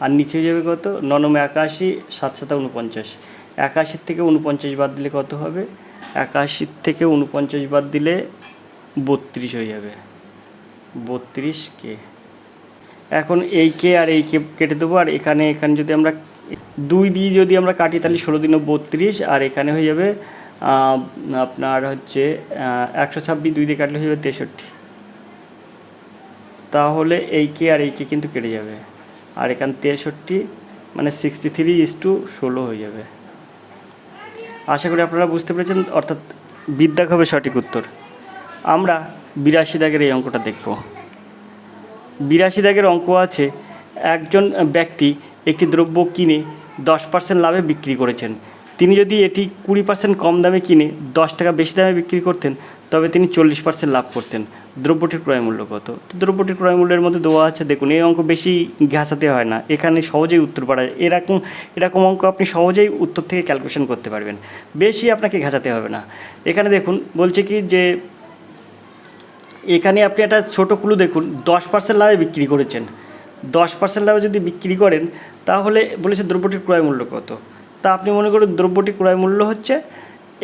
আর নিচে হয়ে যাবে কত? 9 × 81, 7 × 7 = 49। 81 থেকে 49 বাদ দিলে কত হবে? 81 থেকে 49 বাদ দিলে 32 হয়ে যাবে, 32K। এখন এই কে আর এই কে কেটে দেবো, আর এখানে যদি আমরা 2 দিয়ে যদি আমরা কাটি তাহলে 16 দিনে 32, আর এখানে হয়ে যাবে আপনার হচ্ছে 126, 2 দিয়ে কাটলে হয়ে যাবে 63। তাহলে এই কে আর এই কে কিন্তু কেটে যাবে, আর এখানে 63 মানে 63:16 হয়ে যাবে। আশা করি আপনারা বুঝতে পেরেছেন, অর্থাৎ বিদ্যাক হবে সঠিক উত্তর। আমরা 82 দাগের এই অঙ্কটা দেখব। 82 দাগের অঙ্ক আছে, একজন ব্যক্তি একটি দ্রব্য কিনে 10% লাভে বিক্রি করেছেন। তিনি যদি এটি 20% কম দামে কিনে 10 টাকা বেশি দামে বিক্রি করতেন, তবে তিনি 40% লাভ করতেন। দ্রব্যটির ক্রয় মূল্য কত? তো দ্রব্যটির ক্রয় মূল্যের মধ্যে দেওয়া আছে, দেখুন এই অঙ্ক বেশি ঘাসাতে হয় না, এখানে সহজেই উত্তর পাওয়া যায়। এরকম অঙ্ক আপনি সহজেই উত্তর থেকে ক্যালকুলেশন করতে পারবেন, বেশি আপনাকে ঘাসাতে হবে না। এখানে দেখুন বলছে কি যে এখানে আপনি একটা ছোটো ক্লু দেখুন, 10% লাভে বিক্রি করেছেন। 10% লাভে যদি বিক্রি করেন তাহলে বলেছে দ্রব্যটির ক্রয় মূল্য কত। তা আপনি মনে করুন দ্রব্যটির ক্রয় মূল্য হচ্ছে,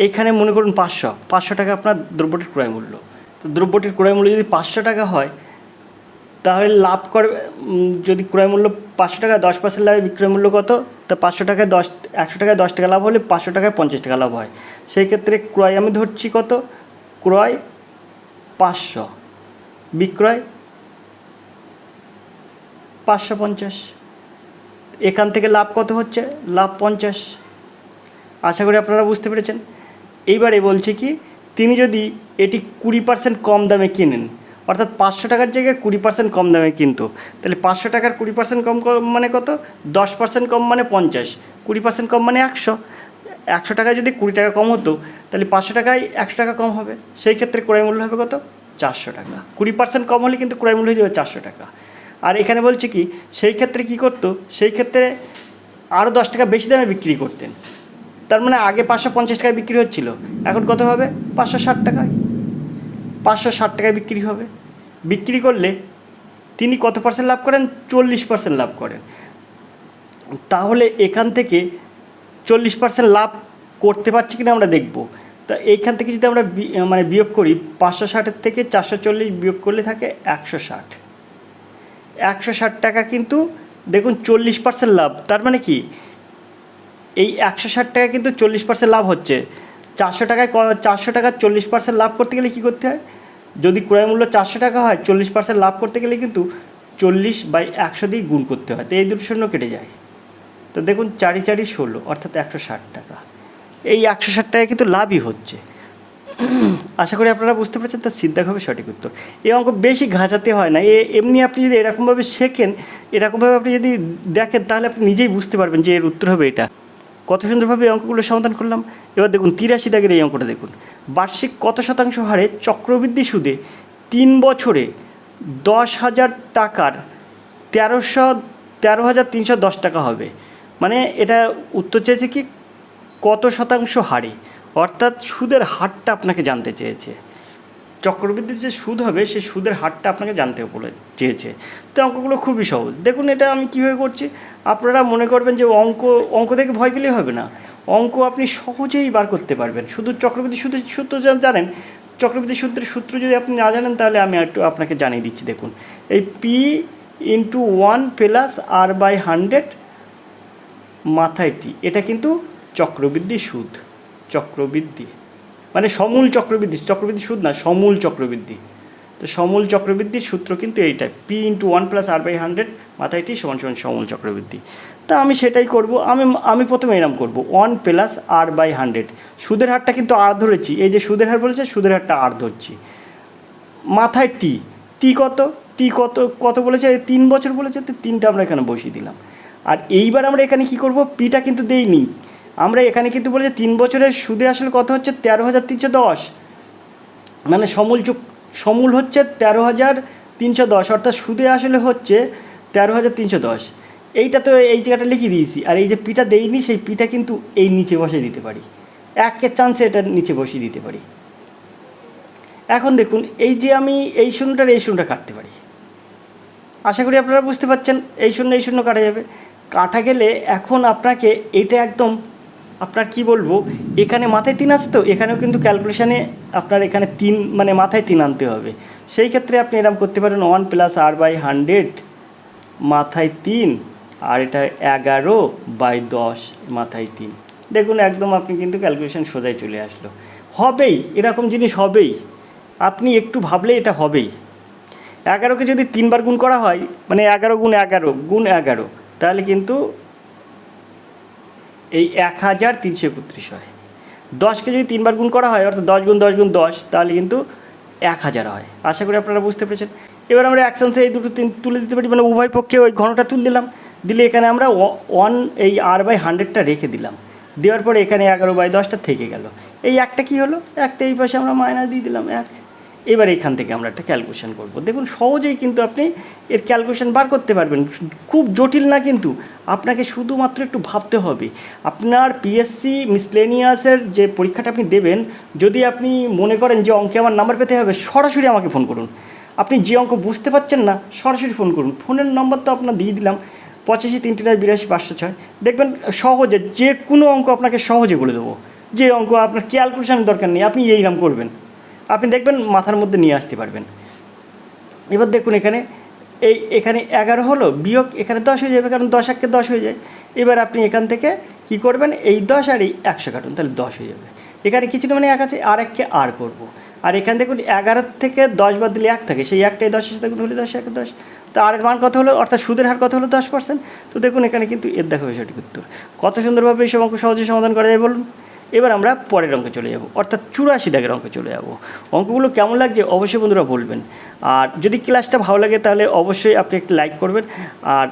এইখানে মনে করুন 500 টাকা আপনার দ্রব্যটির ক্রয় মূল্য। তো দ্রব্যটির ক্রয় মূল্য যদি 500 টাকা হয়, তাহলে লাভ করে যদি ক্রয় মূল্য 500 টাকা, 10% লাভে বিক্রয় মূল্য কত? তা 500 টাকায় 100 টাকায় 10 টাকা লাভ হলে 500 টাকায় 50 টাকা লাভ হয়। সেই ক্ষেত্রে ক্রয় আমি ধরছি কত? ক্রয় 500, বিক্রয় 550। এখান থেকে লাভ কত হচ্ছে? লাভ 50। আশা করি আপনারা বুঝতে পেরেছেন। এইবারে বলছি কি, তিনি যদি এটি 20% কম দামে কিনেন, অর্থাৎ 500 টাকার জায়গায় 20% কম দামে কিনতো, তাহলে 500 টাকার 20% কম মানে কত? 10% কম মানে 50, 20% কম মানে 100। 100 টাকায় যদি 20 টাকা কম হতো, তাহলে 500 টাকায় 100 টাকা কম হবে। সেই ক্ষেত্রে ক্রয় মূল্য হবে কত? 400 টাকা। 20% কম হলে কিন্তু ক্রয় মূল্য হয়ে যাবে 400 টাকা। আর এখানে বলছে কি, সেই ক্ষেত্রে কী করতো? সেই ক্ষেত্রে আরও 10 টাকা বেশি দামে বিক্রি করতেন। তার মানে আগে 550 টাকায় বিক্রি হচ্ছিল, এখন কত হবে? 560 টাকায়। 560 টাকায় বিক্রি হবে। বিক্রি করলে তিনি কত পার্সেন্ট লাভ করেন? 40% লাভ করেন। তাহলে এখান থেকে 40% লাভ করতে পারছি কিনা আমরা দেখব। তা এইখান থেকে যদি আমরা বিয়োগ করি, 560-এর থেকে 440 বিয়োগ করলে থাকে 160। 160 টাকা কিন্তু দেখুন 40% লাভ। তার মানে কি, এই 160 টাকা কিন্তু 40% লাভ হচ্ছে। 400 টাকায় 40% লাভ করতে গেলে কী করতে হয়? যদি ক্রয় মূল্য 400 টাকা হয়, 40% লাভ করতে গেলে কিন্তু 40/100 দিয়ে গুণ করতে হয়। তো এই দুটো শূন্য কেটে যায়। তো দেখুন 4×4 = 16, অর্থাৎ 160 টাকা। এই 160 টাকা কিন্তু লাভই হচ্ছে। আশা করি আপনারা বুঝতে পারছেন, তার সিদ্ধাক হবে সঠিক উত্তর। এই অঙ্ক বেশি ঘাঁচাতে হয় না, এমনি আপনি যদি এরকমভাবে শেখেন, এরকমভাবে আপনি যদি দেখেন, তাহলে আপনি নিজেই বুঝতে পারবেন যে এর উত্তর হবে এটা। কত সুন্দরভাবে এই অঙ্কগুলো সমাধান করলাম। এবার দেখুন 83 দাগের এই অঙ্কটা দেখুন, বার্ষিক কত শতাংশ হারে চক্রবৃদ্ধি সুদে 3 বছরে 10,000 টাকার 13,310 টাকা হবে। মানে এটা উত্তর চেয়েছে কি, কত শতাংশ হারে, অর্থাৎ সুদের হারটা আপনাকে জানতে চেয়েছে। চক্রবৃদ্ধির যে সুদ হবে, সেই সুদের হারটা আপনাকে জানতে বলে চেয়েছে। তো অঙ্কগুলো খুবই সহজ। দেখুন এটা আমি কীভাবে করছি। আপনারা মনে করবেন যে অঙ্ক থেকে ভয় পেলেই হবে না, অঙ্ক আপনি সহজেই বার করতে পারবেন। শুধু চক্রবৃদ্ধি সুদের সূত্র জানেন, চক্রবৃদ্ধি সূত্রের সূত্র যদি আপনি না জানেন, তাহলে আমি একটু আপনাকে জানিয়ে দিচ্ছি। দেখুন এই P×1 + R/100 মাথায় T, এটা কিন্তু চক্রবৃদ্ধি সুদ। চক্রবৃদ্ধি মানে সমূল চক্রবৃদ্ধি সুদ না, সমূল চক্রবৃদ্ধি। তো সমূল চক্রবৃদ্ধির সূত্র কিন্তু এইটাই, P×1 + R/100 মাথায় T = সমূল চক্রবৃদ্ধি। তা আমি সেটাই করব। আমি প্রথমে এরকম করব, 1 + R/100। সুদের হারটা কিন্তু আর ধরেছি, এই যে সুদের হার বলেছে, সুদের হারটা আর ধরছি। মাথায় টি কত বলেছে? 3 বছর বলেছে, তো 3টা আমরা এখানে বসিয়ে দিলাম। আর এইবার আমরা এখানে কি করব, পিটা কিন্তু দেইনি, আমরা এখানে কিন্তু বলেছে 3 বছরের সুদে আসলে কত হচ্ছে? 13,310। মানে সমূল হচ্ছে 13,310, অর্থাৎ সুদে আসলে হচ্ছে 13,310। এইটা তো এই জায়গাটা লিখে দিয়েছি। আর এই যে পিটা দেইনি, সেই পিটা কিন্তু এই নিচে বসিয়ে দিতে পারি, একের চান্সে এটা নিচে বসিয়ে দিতে পারি। এখন দেখুন এই যে আমি এই শূন্যটা কাটতে পারি। আশা করি আপনারা বুঝতে পারছেন, এই শূন্য কাটা যাবে। কাটা গেলে এখন আপনাকে এটা একদম আপনার কি বলবো, এখানে মাথায় 3 আছে তো এখানেও কিন্তু ক্যালকুলেশানে আপনার এখানে 3 মানে মাথায় 3 আনতে হবে। সেই ক্ষেত্রে আপনি এরকম করতে পারেন 1 + r/100 মাথায় 3, আর এটা 11/10 মাথায় 3। দেখুন একদম আপনি কিন্তু ক্যালকুলেশন সোজাই চলে আসলো। হবেই, এরকম জিনিস হবেই, আপনি একটু ভাবলে এটা হবেই। 11কে যদি 3 বার গুণ করা হয় মানে 11 × 11 × 11, তাহলে কিন্তু এই 1331 হয়। 10কে যদি 3 বার গুণ করা হয় অর্থাৎ 10 × 10 × 10, তাহলে কিন্তু 1000 হয়। আশা করি আপনারা বুঝতে পেরেছেন। এবার আমরা অ্যাকশানসে এই দুটো তুলে দিতে পারি, মানে উভয় পক্ষে ওই ঘনটা তুলে দিলাম, দিলে এখানে আমরা 1 এই r/100টা রেখে দিলাম, দেওয়ার পরে এখানে 11/10টা থেকে গেল। এই একটা কি হলো, একটা এই পাশে আমরা মাইনাস দিয়ে দিলাম 1। এবার এখান থেকে আমরা একটা ক্যালকুলেশন করব। দেখুন সহজেই কিন্তু আপনি এর ক্যালকুলেশন বার করতে পারবেন, খুব জটিল না, কিন্তু আপনাকে শুধুমাত্র একটু ভাবতে হবে। আপনার পিএসসি মিসলেনিয়াসের যে পরীক্ষাটা আপনি দেবেন, যদি আপনি মনে করেন যে অঙ্কে আমার নাম্বার পেতে হবে, সরাসরি আমাকে ফোন করুন। আপনি যে অঙ্ক বুঝতে পারছেন না, সরাসরি ফোন করুন। ফোনের নম্বর তো আপনার দিয়ে দিলাম 85 382 506। দেখবেন সহজে যে কোনো অঙ্ক আপনাকে সহজে বলে দেবো। যে অঙ্ক আপনার ক্যালকুলেশনের দরকার নেই, আপনি এইরকম করবেন, আপনি দেখবেন মাথার মধ্যে নিয়ে আসতে পারবেন। এবার দেখুন এখানে 11 হলো, বিয়োগ এখানে 10 হয়ে যাবে, কারণ 10 1 কে 10 হয়ে যায়। এবার আপনি এখান থেকে কি করবেন, এই 10 আর এই 100 কাটুন, তাহলে 10 হয়ে যাবে। এখানে কিছু না মানে 1 আছে, আর 1কে আর করবো। আর এখানে দেখুন 11 থেকে 10 বাদ দিলে 1 থাকে, সেই 1টাই 10-এর সাথে গুণ হলে 10 1 10। তো আর এর মান কত হলো, অর্থাৎ সুদের হার কত হলো, 10%। তো দেখুন এখানে কিন্তু এর দেখা হবে সঠিক উত্তর। কত সুন্দরভাবে এই সব অঙ্ক সহজে সমাধান করা যায় বলুন। এবার আমরা পরের অঙ্কে চলে যাব, অর্থাৎ 84 দাগের অঙ্কে চলে যাব। অঙ্কগুলো কেমন লাগছে অবশ্যই বন্ধুরা বলবেন। আর যদি ক্লাসটা ভালো লাগে তাহলে অবশ্যই আপনি একটি লাইক করবেন। আর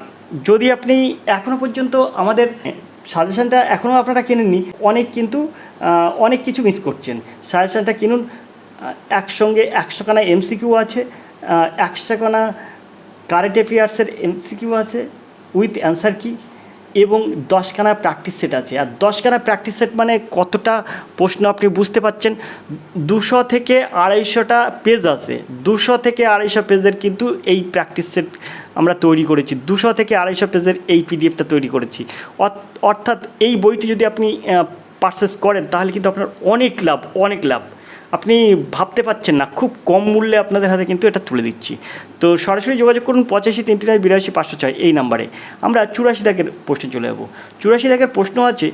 যদি আপনি এখনও পর্যন্ত আমাদের সাজেশানটা এখনও আপনারা কিনেননি, অনেক কিছু মিস করছেন। সাজেশানটা কিনুন। একসঙ্গে 100 খানা এমসিকিউ আছে, 100 খানা কারেন্ট অ্যাফেয়ার্সের এমসিকিউ আছে উইথ অ্যান্সার কি, এবং 10খানা প্র্যাকটিস সেট আছে। আর 10খানা প্র্যাকটিস সেট মানে কতটা প্রশ্ন আপনি বুঝতে পারছেন। 200 থেকে 250টা পেজ আছে, 200 থেকে 250 পেজের কিন্তু এই প্র্যাকটিস সেট আমরা তৈরি করেছি। 200 থেকে 250 পেজের এই পিডিএফটা তৈরি করেছি। অর্থাৎ এই বইটি যদি আপনি পারচেস করেন তাহলে কিন্তু আপনার অনেক লাভ। আপনি ভাবতে পারছেন না, খুব কম মূল্যে আপনাদের হাতে কিন্তু এটা তুলে দিচ্ছি। তো সরাসরি যোগাযোগ করুন 85 382 506 এই নাম্বারে। আমরা 84 দাগের প্রশ্নে চলে যাব। 84 দাগের প্রশ্ন আছে,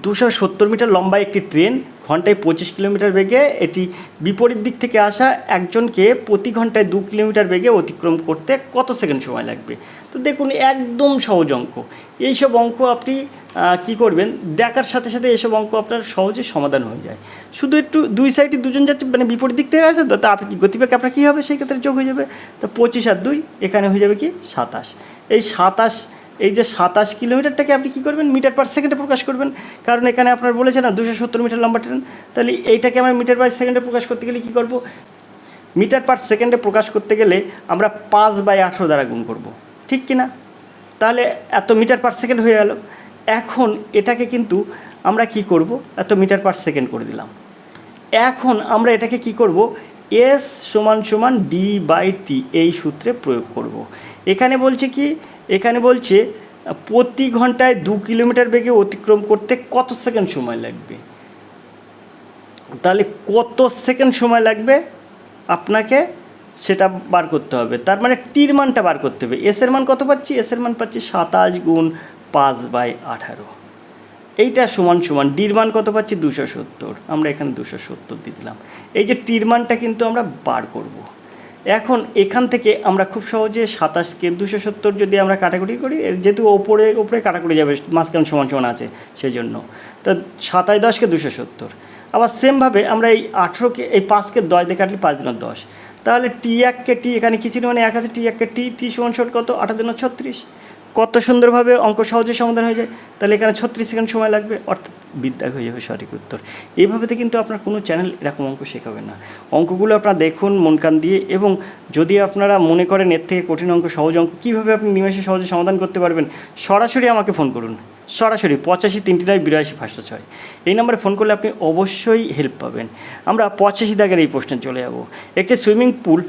270 মিটার লম্বা একটি ট্রেন ঘন্টায় 25 কিলোমিটার বেগে এটি বিপরীত দিক থেকে আসা একজনকে প্রতি ঘন্টায় 2 কিলোমিটার বেগে অতিক্রম করতে কত সেকেন্ড সময় লাগবে। তো দেখুন একদম সহজ অঙ্ক। এইসব অঙ্ক আপনি কি করবেন, দেখার সাথে সাথে এসব অঙ্ক আপনার সহজে সমাধান হয়ে যায়। শুধু একটু দুই সাইডে দুজন যাচ্ছে, মানে বিপরীত দিক থেকে আসে, তো তা আপনি গতিবেগ আপনার কী হবে সেই ক্ষেত্রে যোগ হয়ে যাবে। তো 25 আর 2 এখানে হয়ে যাবে কি 27। এই যে 27 কিলোমিটারটাকে আপনি কী করবেন, মিটার পার সেকেন্ডে প্রকাশ করবেন। কারণ এখানে আপনার বলেছে না 270 মিটার লম্বা ট্রেন, তাহলে এইটাকে আমরা মিটার পার সেকেন্ডে প্রকাশ করতে গেলে কী করব, মিটার পার সেকেন্ডে প্রকাশ করতে গেলে আমরা 5/18 দ্বারা গুণ করব, ঠিক কি না? তাহলে এত মিটার পার সেকেন্ড হয়ে গেল। এখন এটাকে কিন্তু আমরা কি করব, এত মিটার পার সেকেন্ড করে দিলাম। এখন আমরা এটাকে কি করব, এস = d/t এই সূত্রে প্রয়োগ করব। এখানে বলছে প্রতি ঘন্টায় 2 কিলোমিটার বেগে অতিক্রম করতে কত সেকেন্ড সময় লাগবে। তাহলে কত সেকেন্ড সময় লাগবে আপনাকে সেটা বার করতে হবে। তার মানে টির মানটা বার করতে হবে। এসের মান কত পাচ্ছি, এসের মান পাচ্ছি 27 × 5/18। এইটা সমান ডির মান কত পাচ্ছি 270, আমরা এখানে 270 দিয়ে দিলাম। এই যে টির মানটা কিন্তু আমরা বার করব। এখন এখান থেকে আমরা খুব সহজে 27কে 270 যদি আমরা কাটাকুটি করি, যেহেতু ওপরে কাটাকুটি যাবে, মাঝখানে সমান আছে সেই জন্য, তো 27 10কে 270। আবার সেমভাবে আমরা এই 18কে এই 5কে 10 দিয়ে কাটলে 5 × 10, তাহলে t1কে t এখানে কিছু মানে 1 আছে, t1কে t সমান কত 8 × 36। কত সুন্দরভাবে অঙ্ক সহজে সমাধান হয়ে যায়। তাহলে এখানে 36 সেকেন্ড সময় লাগবে, অর্থাৎ বিদ্যা হয়ে যাবে সঠিক উত্তর। এইভাবেতে কিন্তু আপনার কোনো চ্যানেল এরকম অঙ্ক শেখাবে না। অঙ্কগুলো আপনারা দেখুন মন কান দিয়ে, এবং যদি আপনারা মনে করেন এর থেকে কঠিন অঙ্ক, সহজ অঙ্ক কীভাবে আপনি নিমেষে সহজে সমাধান করতে পারবেন, সরাসরি আমাকে ফোন করুন। সরাসরি 85 382 506 এই নাম্বারে ফোন করলে আপনি অবশ্যই হেল্প পাবেন। আমরা 85 দাগের এই প্রশ্নে চলে যাব। একটি সুইমিং পুল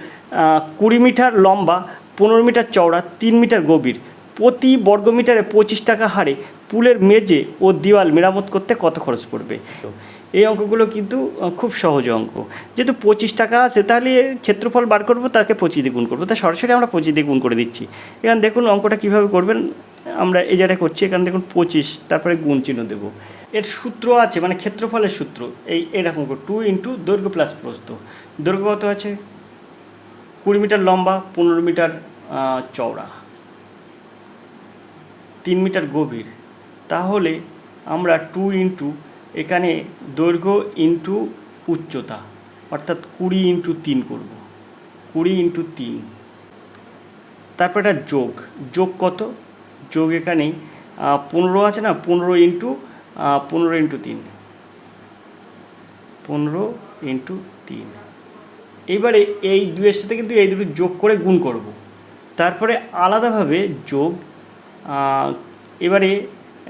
20 মিটার লম্বা, 15 মিটার চওড়া, 3 মিটার গভীর, প্রতি বর্গমিটারে 25 টাকা হারে পুলের মেঝে ও দেওয়াল মেরামত করতে কত খরচ পড়বে। এই অঙ্কগুলো কিন্তু খুব সহজ অঙ্ক। যেহেতু 25 টাকা আছে, তাহলে ক্ষেত্রফল বার করবো, তাকে 25 দিয়ে গুণ করবো, তা সরাসরি আমরা 25 দিয়ে গুণ করে দিচ্ছি। এখানে দেখুন অঙ্কটা কীভাবে করবেন, আমরা এই জায়গায় করছি, এখানে দেখুন 25, তারপরে গুণ চিহ্ন দেবো। এর সূত্র আছে, মানে ক্ষেত্রফলের সূত্র এরকম 2 ইন্টু দৈর্ঘ্য প্লাস প্রস্থ। দৈর্ঘ্য কত আছে 20 মিটার, লম্বা 15 মিটার চওড়া, 3 মিটার গভীর। তাহলে আমরা 2 ইন্টু এখানে দৈর্ঘ্য ইন্টু উচ্চতা, অর্থাৎ 20 ইন্টু 3 করব, 20 ইন্টু 3। তারপর এটা যোগ কত, যোগ এখানে 15 আছে না, 15 ইন্টু 3, 15 ইন্টু 3। এইবারে এই দুইয়ের সাথে কিন্তু এই দুটো যোগ করে গুণ করব, তারপরে আলাদাভাবে যোগ। এবারে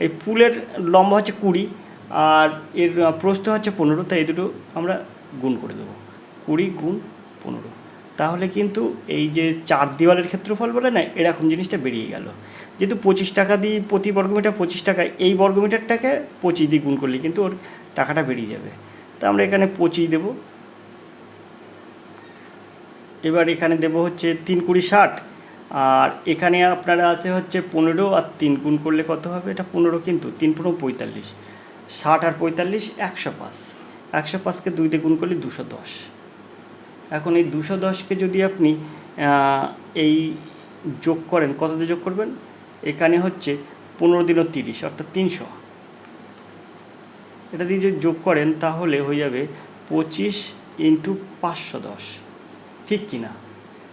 এই পুলের লম্বা হচ্ছে 20 আর এর প্রস্থ হচ্ছে 15, তাই এই দুটো আমরা গুণ করে দেবো, 20 গুণ 15। তাহলে কিন্তু এই যে 4 দেওয়ালের ক্ষেত্রফল বলে না, এরকম জিনিসটা বেরিয়ে গেল। যেহেতু 25 টাকা দিয়ে প্রতি বর্গমিটার 25 টাকা, এই বর্গমিটারটাকে 25 দিয়ে গুণ করলে কিন্তু ওর টাকাটা বেরিয়ে যাবে। তা আমরা এখানে 25 দেবো। এবার এখানে দেবো হচ্ছে 3 20 60, আর এখানে আপনারা আছে হচ্ছে 15, আর 3 গুণ করলে কত হবে, এটা 15 কিন্তু 3 15 45, 60 আর 45 105, 105কে 2 দিয়ে গুণ করলে 210। এখন এই 210কে যদি আপনি এই যোগ করেন, কত দিয়ে যোগ করবেন, এখানে হচ্ছে 15 দিন 30, অর্থাৎ 300। এটা দিয়ে যদি যোগ করেন তাহলে হয়ে যাবে 25 ইন্টু 510, ঠিক কি না?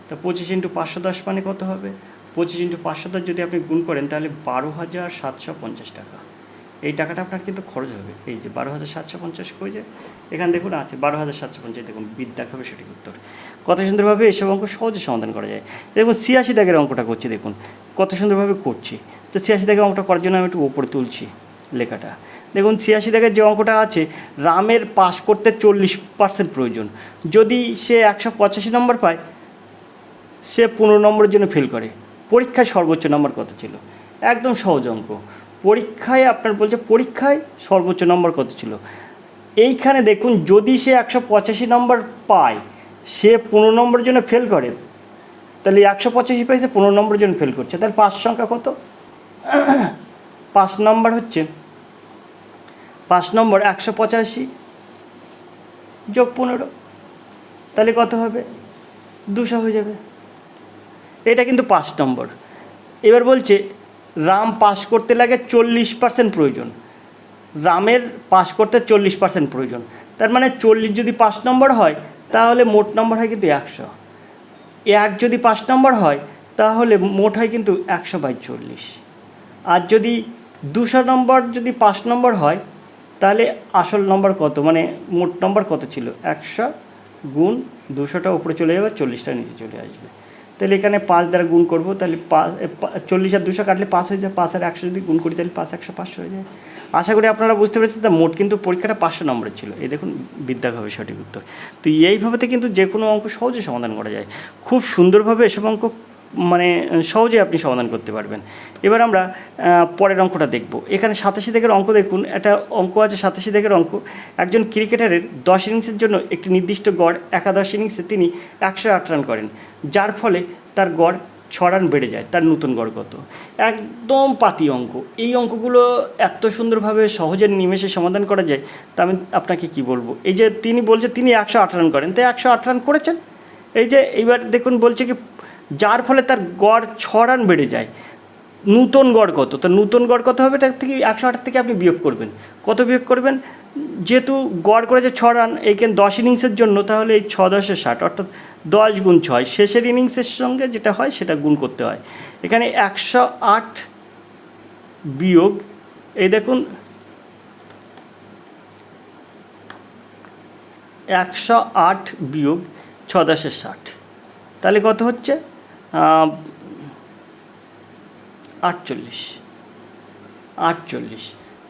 তা 25 ইন্টু 510 মানে কত হবে, 25 ইন্টু 510 যদি আপনি গুণ করেন তাহলে 12,750 টাকা। এই টাকাটা আপনার কিন্তু খরচ হবে। এই যে 12,750 হয়ে যায়, এখানে দেখুন আছে 12,750, দেখুন বিদ্যা হবে সঠিক উত্তর। কত সুন্দরভাবে এসব অঙ্ক সহজে সমাধান করা যায়। দেখুন 86 দাগের অঙ্কটা করছি, দেখুন কত সুন্দরভাবে করছি। তো 86 দাগের অঙ্কটা করার জন্য আমি একটু ওপরে তুলছি লেখাটা। দেখুন 86 দাগের যে অঙ্কটা আছে, রামের পাস করতে 40% প্রয়োজন। যদি সে 185 নম্বর পায়, সে 15 নম্বরের জন্য ফেল করে। পরীক্ষায় সর্বোচ্চ নম্বর কত ছিল? একদম সহজ অঙ্ক। পরীক্ষায় আপনার বলছে পরীক্ষায় সর্বোচ্চ নম্বর কত ছিল। এইখানে দেখুন যদি সে 185 নম্বর পায়, সে 15 নম্বরের জন্য ফেল করে, তাহলে 185 পাইছে 15 নম্বরের জন্য ফেল করছে, তাহলে 5 সংখ্যা কত? 5 নম্বর হচ্ছে 5 নম্বর 185 যোগ 15, তাহলে কত হবে? 200 হয়ে যাবে। এটা কিন্তু 5 নম্বর। এবার বলছে রাম পাস করতে লাগে 40% প্রয়োজন। রামের পাস করতে 40% প্রয়োজন, তার মানে 40 যদি 5 নম্বর হয় তাহলে মোট নম্বর হয় কিন্তু 100। 1 যদি 5 নম্বর হয় তাহলে মোট হয় কিন্তু 100/40। আর যদি 200 নম্বর যদি 5 নম্বর হয় তাহলে আসল নম্বর কত, মানে মোট নম্বর কত ছিল? 100 গুণ 200টা উপরে চলে যাবে, 40টা নিচে চলে আসবে। তাহলে এখানে 5 দ্বারা গুণ করবো, তাহলে 40 আর 200 কাটলে 5 হয়ে যায়, 5 আর 100 যদি গুণ করি তাহলে 5 100 500 হয়ে যায়। আশা করি আপনারা বুঝতে পেরেছেন। তা মোট কিন্তু পরীক্ষাটা 500 নম্বরের ছিল। এই দেখুন বিদ্যাভাবে সঠিক উত্তর। তো এইভাবেতে কিন্তু যে কোনো অঙ্ক সহজে সমাধান করা যায়। খুব সুন্দরভাবে এসব অঙ্ক মানে সহজে আপনি সমাধান করতে পারবেন। এবার আমরা পরের অঙ্কটা দেখব। এখানে 87 দাগের অঙ্ক দেখুন, একটা অঙ্ক আছে 87 দাগের অঙ্ক। একজন ক্রিকেটারের 10 ইনিংসের জন্য একটি নির্দিষ্ট গড়, একাদশ ইনিংসে তিনি 108 রান করেন, যার ফলে তার গড় 6 রান বেড়ে যায়। তার নতুন গড় কত? একদম পাতি অঙ্ক। এই অঙ্কগুলো এত সুন্দরভাবে সহজে নিমেষে সমাধান করা যায়, তা আমি আপনাকে কি বলবো। এই যে তিনি বলছে তিনি 108 রান করেন, তাই 108 রান করেছেন। এই যে এইবার দেখুন বলছে কি, যার ফলে তার গড় 6 রান বেড়ে যায়। নূতন গড় কত? তো নূতন গড় কত হবে? তার থেকে 108 থেকে আপনি বিয়োগ করবেন। কত বিয়োগ করবেন? যেহেতু গড় করেছে 6 রান, এইখানে 10 ইনিংসের জন্য, তাহলে এই 6 10 60, অর্থাৎ 10 গুণ 6, শেষের ইনিংসের সঙ্গে যেটা হয় সেটা গুণ করতে হয়। এখানে 108 বিয়োগ, এই দেখুন 108 বিয়োগ 6 10 60, তাহলে কত হচ্ছে? 48।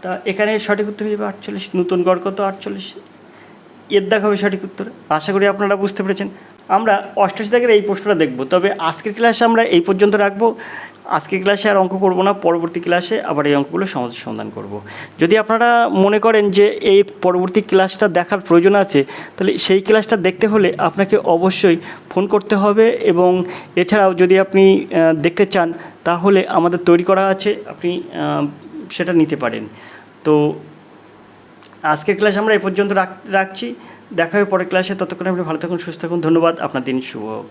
তা এখানে সঠিক উত্তর হয়ে যাবে 48। নতুন গড় কত? 48। এর দাগ হবে সঠিক উত্তর। আশা করি আপনারা বুঝতে পেরেছেন। আমরা অষ্টাশি দাগের এই প্রশ্নটা দেখব। তবে আজকের ক্লাসে আমরা এই পর্যন্ত রাখবো। আজকের ক্লাসে আর অঙ্ক করব না, পরবর্তী ক্লাসে আবার এই অঙ্কগুলো সমাধান করব। যদি আপনারা মনে করেন যে এই পরবর্তী ক্লাসটা দেখার প্রয়োজন আছে, তাহলে সেই ক্লাসটা দেখতে হলে আপনাকে অবশ্যই ফোন করতে হবে। এবং এছাড়াও যদি আপনি দেখতে চান, তাহলে আমাদের তৈরি করা আছে, আপনি সেটা নিতে পারেন। তো আজকের ক্লাস আমরা এই পর্যন্ত রাখছি। দেখা হবে পরের ক্লাসে। ততক্ষণে আপনি ভালো থাকুন, সুস্থ থাকুন। ধন্যবাদ। আপনার দিন শুভ হোক।